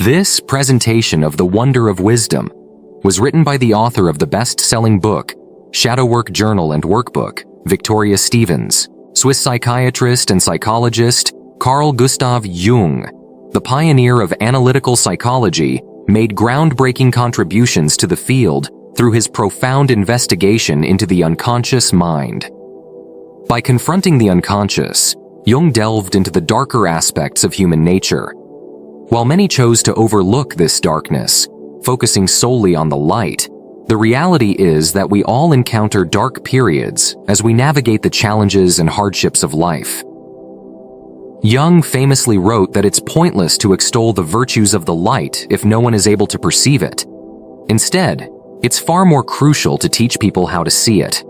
This presentation of the wonder of wisdom was written by the author of the best-selling book, Work Journal and Workbook, Victoria Stevens, Swiss psychiatrist and psychologist Carl Gustav Jung, the pioneer of analytical psychology, made groundbreaking contributions to the field through his profound investigation into the unconscious mind. By confronting the unconscious, Jung delved into the darker aspects of human nature. While many chose to overlook this darkness, focusing solely on the light, the reality is that we all encounter dark periods as we navigate the challenges and hardships of life. Jung famously wrote that it's pointless to extol the virtues of the light if no one is able to perceive it. Instead, it's far more crucial to teach people how to see it.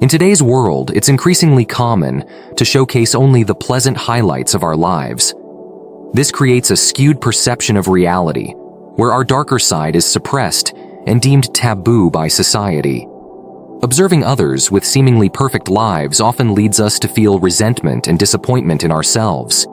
In today's world, it's increasingly common to showcase only the pleasant highlights of our lives. This creates a skewed perception of reality, where our darker side is suppressed and deemed taboo by society. Observing others with seemingly perfect lives often leads us to feel resentment and disappointment in ourselves.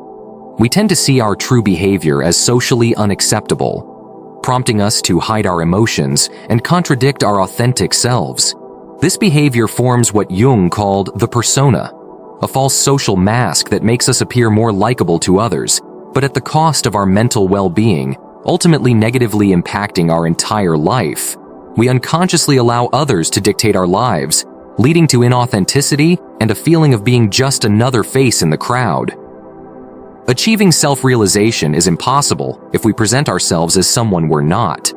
We tend to see our true behavior as socially unacceptable, prompting us to hide our emotions and contradict our authentic selves. This behavior forms what Jung called the persona, a false social mask that makes us appear more likable to others, but at the cost of our mental well-being, ultimately negatively impacting our entire life. We unconsciously allow others to dictate our lives, leading to inauthenticity and a feeling of being just another face in the crowd. Achieving self-realization is impossible if we present ourselves as someone we're not.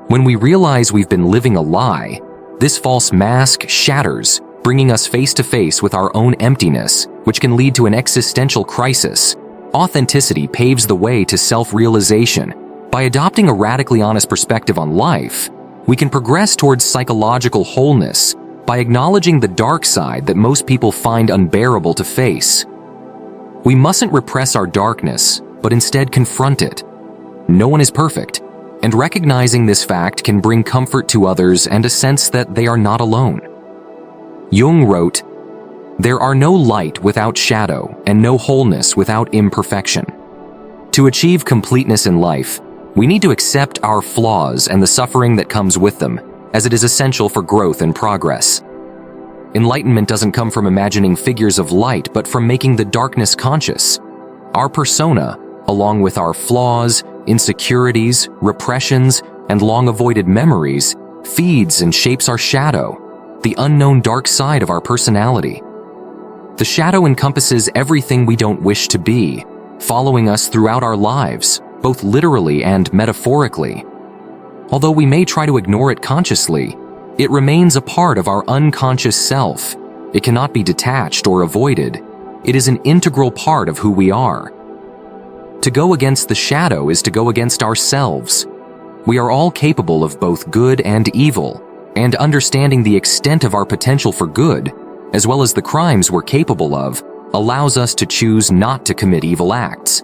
When we realize we've been living a lie, this false mask shatters, bringing us face to face with our own emptiness, which can lead to an existential crisis. Authenticity paves the way to self-realization. By adopting a radically honest perspective on life, we can progress towards psychological wholeness by acknowledging the dark side that most people find unbearable to face. We mustn't repress our darkness, but instead confront it. No one is perfect, and recognizing this fact can bring comfort to others and a sense that they are not alone. Jung wrote, "There are no light without shadow and no wholeness without imperfection." To achieve completeness in life, we need to accept our flaws and the suffering that comes with them, as it is essential for growth and progress. Enlightenment doesn't come from imagining figures of light, but from making the darkness conscious. Our persona, along with our flaws, insecurities, repressions, and long-avoided memories, feeds and shapes our shadow, the unknown dark side of our personality. The shadow encompasses everything we don't wish to be, following us throughout our lives, both literally and metaphorically. Although we may try to ignore it consciously, it remains a part of our unconscious self. It cannot be detached or avoided. It is an integral part of who we are. To go against the shadow is to go against ourselves. We are all capable of both good and evil, and understanding the extent of our potential for good, as well as the crimes we're capable of, allows us to choose not to commit evil acts.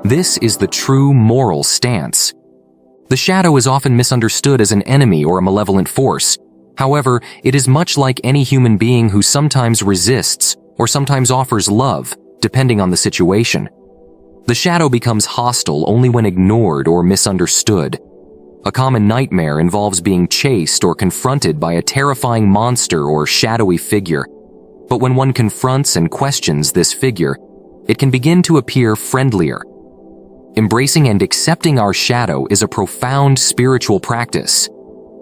This is the true moral stance. The shadow is often misunderstood as an enemy or a malevolent force. However, it is much like any human being who sometimes resists or sometimes offers love, depending on the situation. The shadow becomes hostile only when ignored or misunderstood. A common nightmare involves being chased or confronted by a terrifying monster or shadowy figure. But when one confronts and questions this figure, it can begin to appear friendlier. Embracing and accepting our shadow is a profound spiritual practice.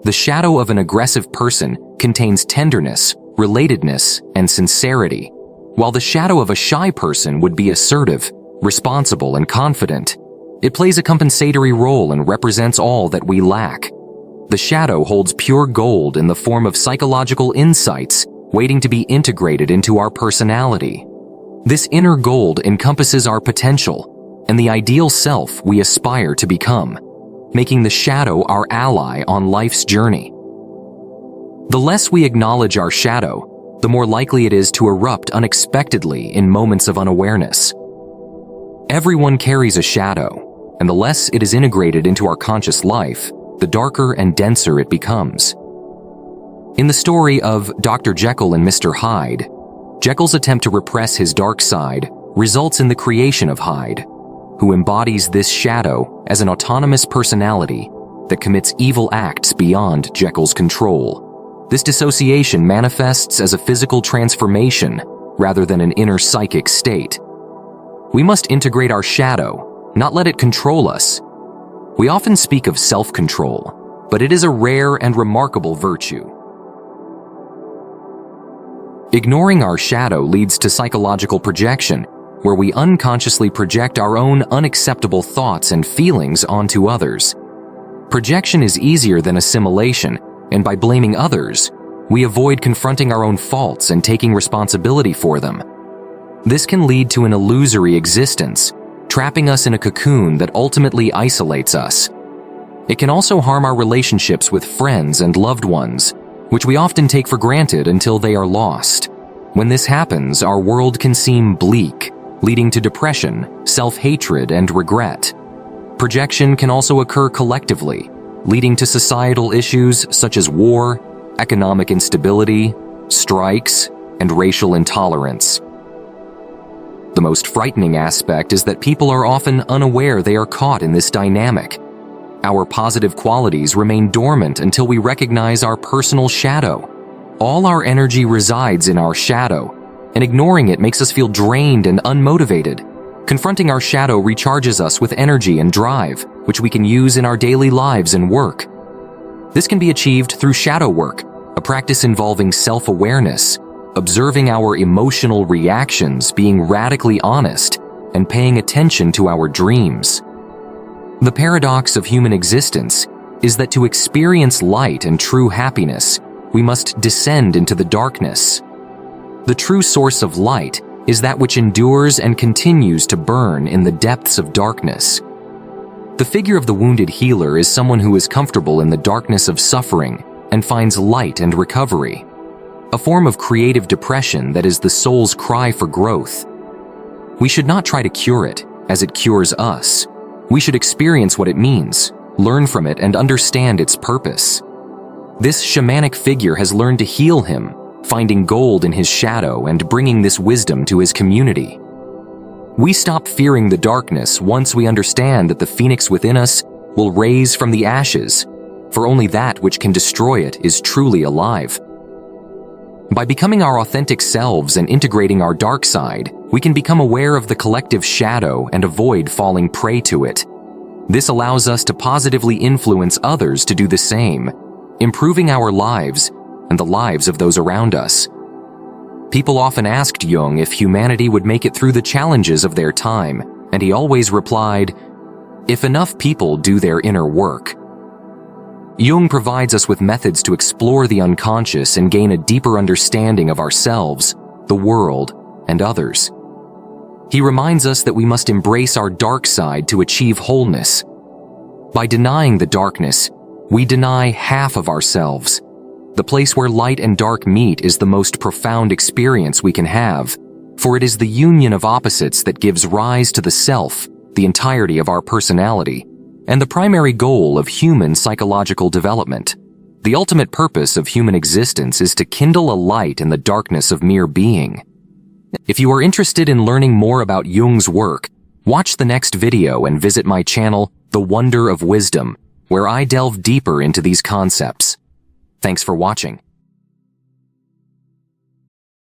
The shadow of an aggressive person contains tenderness, relatedness, and sincerity, while the shadow of a shy person would be assertive, responsible, and confident. It plays a compensatory role and represents all that we lack. The shadow holds pure gold in the form of psychological insights waiting to be integrated into our personality. This inner gold encompasses our potential and the ideal self we aspire to become, making the shadow our ally on life's journey. The less we acknowledge our shadow, the more likely it is to erupt unexpectedly in moments of unawareness. Everyone carries a shadow, and the less it is integrated into our conscious life, the darker and denser it becomes. In the story of Dr. Jekyll and Mr. Hyde, Jekyll's attempt to repress his dark side results in the creation of Hyde. who embodies this shadow as an autonomous personality that commits evil acts beyond Jekyll's control. This dissociation manifests as a physical transformation rather than an inner psychic state. We must integrate our shadow, not let it control us. We often speak of self-control, but it is a rare and remarkable virtue. Ignoring our shadow leads to psychological projection, where we unconsciously project our own unacceptable thoughts and feelings onto others. Projection is easier than assimilation, and by blaming others, we avoid confronting our own faults and taking responsibility for them. This can lead to an illusory existence, trapping us in a cocoon that ultimately isolates us. It can also harm our relationships with friends and loved ones, which we often take for granted until they are lost. When this happens, our world can seem bleak, leading to depression, self-hatred, and regret. Projection can also occur collectively, leading to societal issues such as war, economic instability, strikes, and racial intolerance. The most frightening aspect is that people are often unaware they are caught in this dynamic. Our positive qualities remain dormant until we recognize our personal shadow. All our energy resides in our shadow, and ignoring it makes us feel drained and unmotivated. Confronting our shadow recharges us with energy and drive, which we can use in our daily lives and work. This can be achieved through shadow work, a practice involving self-awareness, observing our emotional reactions, being radically honest, and paying attention to our dreams. The paradox of human existence is that to experience light and true happiness, we must descend into the darkness. The true source of light is that which endures and continues to burn in the depths of darkness. The figure of the wounded healer is someone who is comfortable in the darkness of suffering and finds light and recovery, a form of creative depression that is the soul's cry for growth. We should not try to cure it, as it cures us. We should experience what it means, learn from it, and understand its purpose. This shamanic figure has learned to heal him, finding gold in his shadow and bringing this wisdom to his community. We stop fearing the darkness once we understand that the phoenix within us will rise from the ashes, for only that which can destroy it is truly alive. By becoming our authentic selves and integrating our dark side, we can become aware of the collective shadow and avoid falling prey to it. This allows us to positively influence others to do the same, improving our lives and the lives of those around us. People often asked Jung if humanity would make it through the challenges of their time, and he always replied, "If enough people do their inner work." Jung provides us with methods to explore the unconscious and gain a deeper understanding of ourselves, the world, and others. He reminds us that we must embrace our dark side to achieve wholeness. By denying the darkness, we deny half of ourselves. The place where light and dark meet is the most profound experience we can have, for it is the union of opposites that gives rise to the self, the entirety of our personality, and the primary goal of human psychological development. The ultimate purpose of human existence is to kindle a light in the darkness of mere being. If you are interested in learning more about Jung's work, watch the next video and visit my channel, The Wonder of Wisdom, where I delve deeper into these concepts. Thanks for watching.